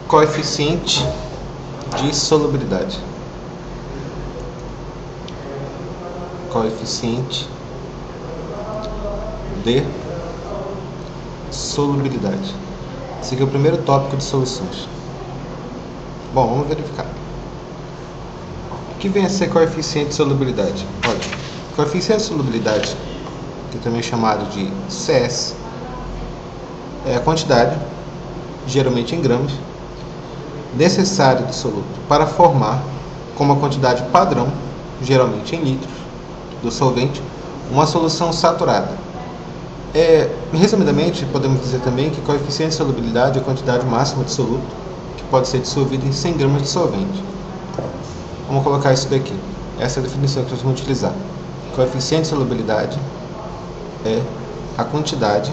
coeficiente de solubilidade. Coeficiente de solubilidade. Esse aqui é o primeiro tópico de soluções. Bom, vamos verificar. O que vem a ser coeficiente de solubilidade? Olha, coeficiente de solubilidade, que também é chamado de CS, é a quantidade, geralmente em gramas, necessária do soluto para formar, como a quantidade padrão, geralmente em litros, do solvente, uma solução saturada. Resumidamente, podemos dizer também que coeficiente de solubilidade é a quantidade máxima de soluto que pode ser dissolvido em 100 gramas de solvente. Vamos colocar isso daqui. Essa é a definição que nós vamos utilizar. Coeficiente de solubilidade é a quantidade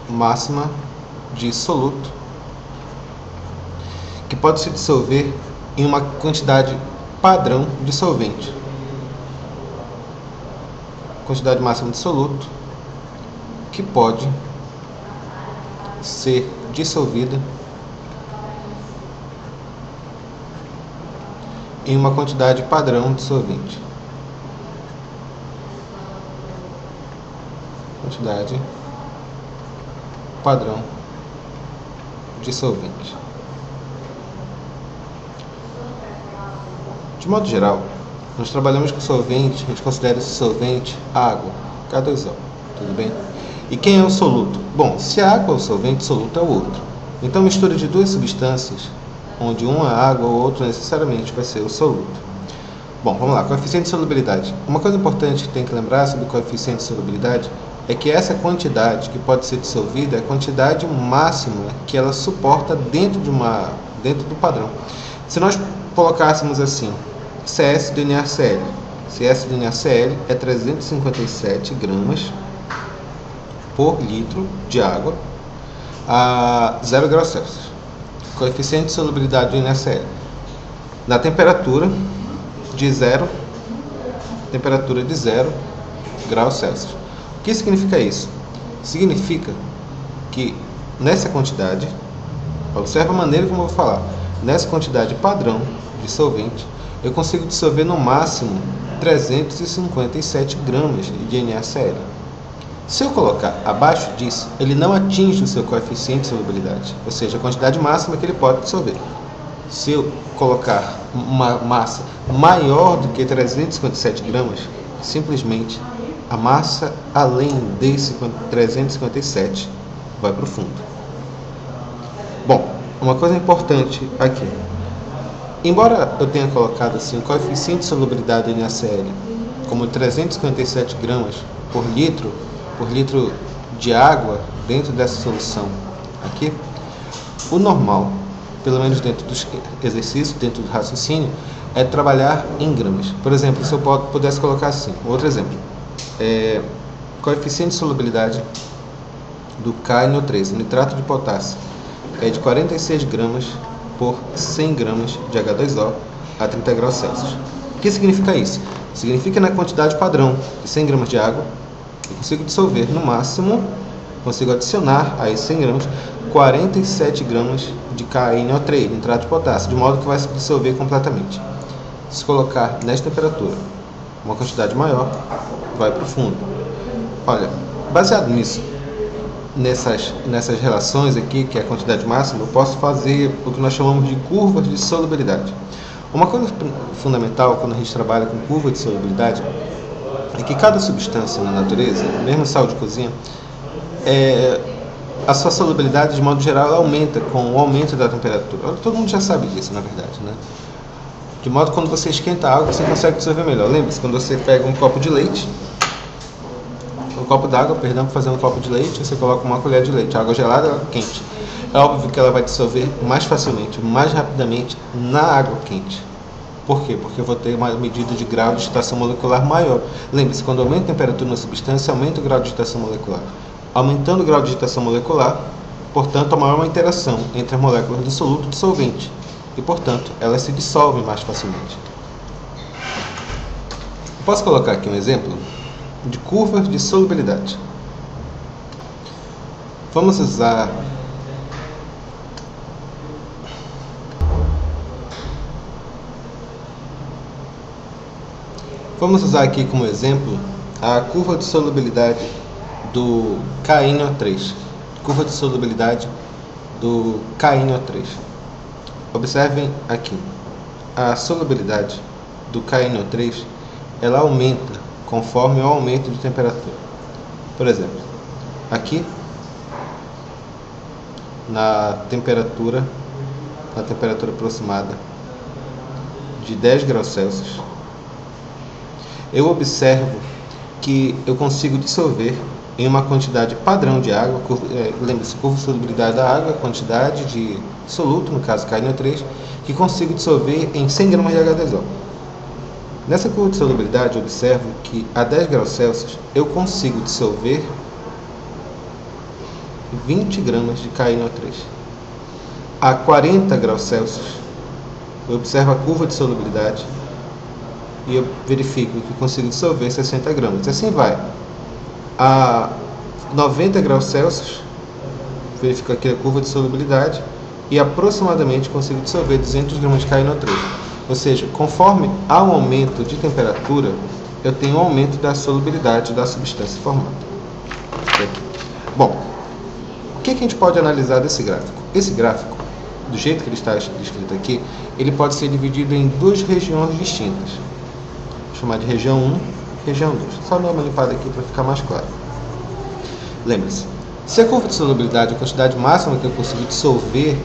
máxima de soluto que pode se dissolver em uma quantidade padrão de solvente. Quantidade máxima de soluto que pode ser dissolvida em uma quantidade padrão de solvente. Quantidade padrão de solvente. De modo geral, nós trabalhamos com solvente, a gente considera esse solvente água, K2O, tudo bem? E quem é o soluto? Bom, se a água é o solvente, o soluto é o outro. Então, mistura de duas substâncias, onde uma é água ou outra necessariamente vai ser o soluto. Bom, vamos lá, coeficiente de solubilidade. Uma coisa importante que tem que lembrar sobre o coeficiente de solubilidade é que essa quantidade que pode ser dissolvida é a quantidade máxima que ela suporta dentro do padrão. Se nós colocássemos assim, CS do NaCl. CS do NaCl é 357 gramas por litro de água a 0 graus Celsius. Coeficiente de solubilidade do NaCl. Na temperatura de 0 graus Celsius. O que significa isso? Significa que nessa quantidade, observa a maneira como eu vou falar, nessa quantidade padrão de solvente, eu consigo dissolver no máximo 357 gramas de NaCl. Se eu colocar abaixo disso, ele não atinge o seu coeficiente de solubilidade, ou seja, a quantidade máxima que ele pode dissolver. Se eu colocar uma massa maior do que 357 gramas, simplesmente a massa além desse 357 vai para o fundo. Bom, uma coisa importante aqui. Embora eu tenha colocado assim o coeficiente de solubilidade do NaCl como 357 gramas por litro de água dentro dessa solução aqui, o normal, pelo menos dentro dos exercícios, dentro do raciocínio, é trabalhar em gramas. Por exemplo, se eu pudesse colocar assim, outro exemplo, coeficiente de solubilidade do KNO3, nitrato de potássio, é de 46 gramas por 100 gramas de H2O a 30 graus Celsius. O que significa isso? Significa que na quantidade padrão de 100 gramas de água, eu consigo dissolver no máximo, consigo adicionar a esses 100 gramas 47 gramas de KNO3, nitrato de potássio, de modo que vai se dissolver completamente. Se colocar nesta temperatura uma quantidade maior, vai para o fundo. Olha, baseado nisso, nessas relações aqui, que é a quantidade máxima, eu posso fazer o que nós chamamos de curvas de solubilidade. Uma coisa fundamental quando a gente trabalha com curva de solubilidade é que cada substância na natureza, mesmo sal de cozinha, a sua solubilidade, de modo geral, ela aumenta com o aumento da temperatura. Todo mundo já sabe disso, na verdade, né? De modo que quando você esquenta a água, você consegue dissolver melhor. Lembre-se, quando você pega um copo de leite, um copo d'água, perdão, para fazer um copo de leite, você coloca uma colher de leite, água gelada, água quente. É óbvio que ela vai dissolver mais facilmente, mais rapidamente na água quente. Por quê? Porque eu vou ter uma medida de grau de agitação molecular maior. Lembre-se, quando aumenta a temperatura na substância, aumenta o grau de agitação molecular. Aumentando o grau de agitação molecular, portanto, há maior interação entre as moléculas do soluto e do solvente. E, portanto, elas se dissolvem mais facilmente. Posso colocar aqui um exemplo? de curvas de solubilidade. Vamos usar aqui como exemplo a curva de solubilidade do KNO3. Curva de solubilidade do KNO3. Observem aqui, a solubilidade do KNO3 ela aumenta conforme o aumento de temperatura. Por exemplo, aqui na temperatura aproximada de 10 graus Celsius, eu observo que eu consigo dissolver em uma quantidade padrão de água, lembre-se, curva de solubilidade da água, quantidade de soluto, no caso KNO3, que consigo dissolver em 100 gramas de H2O. Nessa curva de solubilidade, eu observo que a 10 graus Celsius eu consigo dissolver 20 gramas de KNO3. A 40 graus Celsius, eu observo a curva de solubilidade e eu verifico que consigo dissolver 60 gramas. Assim vai. A 90 graus Celsius, verifico aqui a curva de solubilidade e aproximadamente consigo dissolver 200 gramas de KNO3. Ou seja, conforme há um aumento de temperatura, eu tenho um aumento da solubilidade da substância formada. Bom, o que a gente pode analisar desse gráfico? Esse gráfico, do jeito que ele está escrito aqui, ele pode ser dividido em duas regiões distintas. Vou chamar de região 1 e região 2. Só dar uma limpada aqui para ficar mais claro. Lembre-se, se a curva de solubilidade é a quantidade máxima que eu consigo dissolver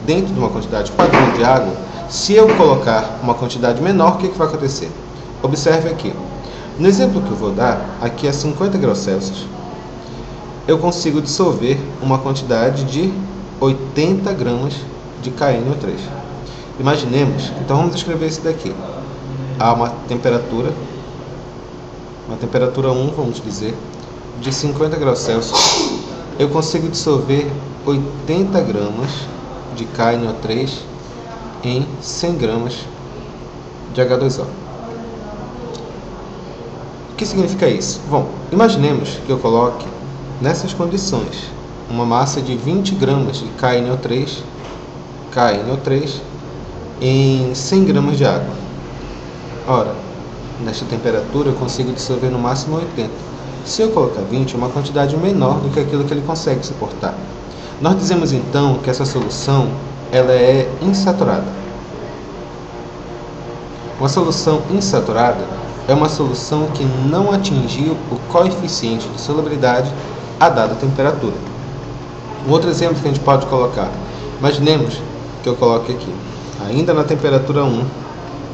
dentro de uma quantidade padrão de água, se eu colocar uma quantidade menor, o que vai acontecer? Observe aqui. No exemplo que eu vou dar, aqui a 50 graus Celsius, eu consigo dissolver uma quantidade de 80 gramas de KNO3. Imaginemos, então vamos escrever isso daqui. Há uma temperatura 1, vamos dizer, de 50 graus Celsius. Eu consigo dissolver 80 gramas de KNO3 em 100 gramas de H2O. O que significa isso? Bom, imaginemos que eu coloque nessas condições uma massa de 20 gramas de KNO3 em 100 gramas de água. Ora, nesta temperatura eu consigo dissolver no máximo 80. Se eu colocar 20, é uma quantidade menor do que aquilo que ele consegue suportar. Nós dizemos então que essa solução ela é insaturada. Uma solução insaturada é uma solução que não atingiu o coeficiente de solubilidade a dada temperatura. Um outro exemplo que a gente pode colocar, imaginemos que eu coloque aqui, ainda na temperatura 1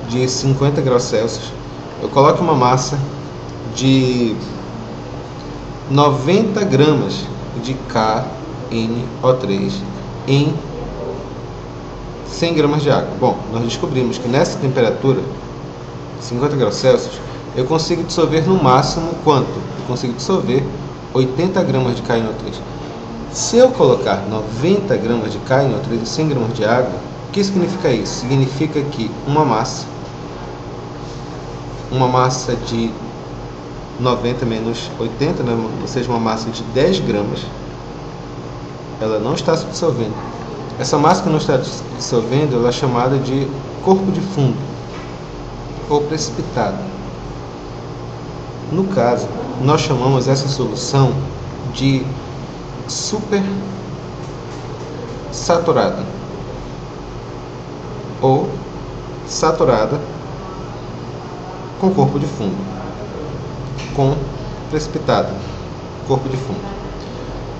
de 50 graus Celsius, eu coloque uma massa de 90 gramas de KNO3 em 100 gramas de água. Bom, nós descobrimos que nessa temperatura, 50 graus Celsius, eu consigo dissolver no máximo quanto? Eu consigo dissolver 80 gramas de KNO3. Se eu colocar 90 gramas de KNO3 em 100 gramas de água, o que significa isso? Significa que uma massa de 90 menos 80, né? Ou seja, uma massa de 10 gramas, ela não está se dissolvendo. Essa massa que não está dissolvendo, ela é chamada de corpo de fundo ou precipitado. No caso, nós chamamos essa solução de super saturada ou saturada com corpo de fundo, com precipitado, corpo de fundo.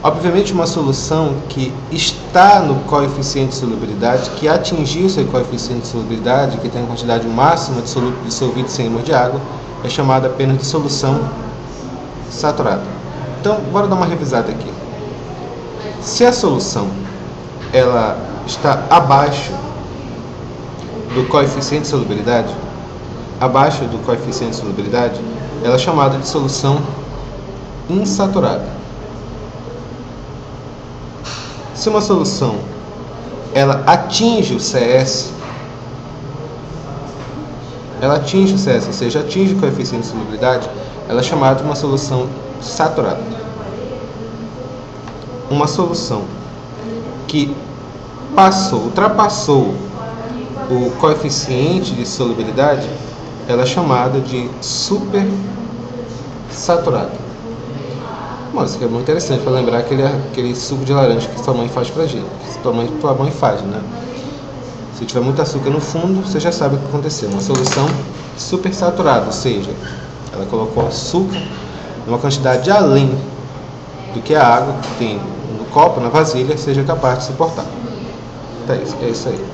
Obviamente, uma solução que está no coeficiente de solubilidade, que atingiu seu coeficiente de solubilidade, que tem a quantidade máxima de soluto dissolvido sem mol de água, é chamada apenas de solução saturada. Então, bora dar uma revisada aqui. Se a solução ela está abaixo do coeficiente de solubilidade, ela é chamada de solução insaturada. Se uma solução ela atinge o CS, ela atinge o CS, ou seja, atinge o coeficiente de solubilidade, ela é chamada de uma solução saturada. Uma solução que ultrapassou o coeficiente de solubilidade, ela é chamada de supersaturada. Bom, isso aqui é muito interessante para lembrar aquele suco de laranja que sua mãe faz pra gente, que tua mãe faz, né? Se tiver muito açúcar no fundo, você já sabe o que aconteceu. Uma solução supersaturada, ou seja, ela colocou açúcar numa quantidade além do que a água que tem no copo, na vasilha, seja capaz de suportar. Então é isso aí.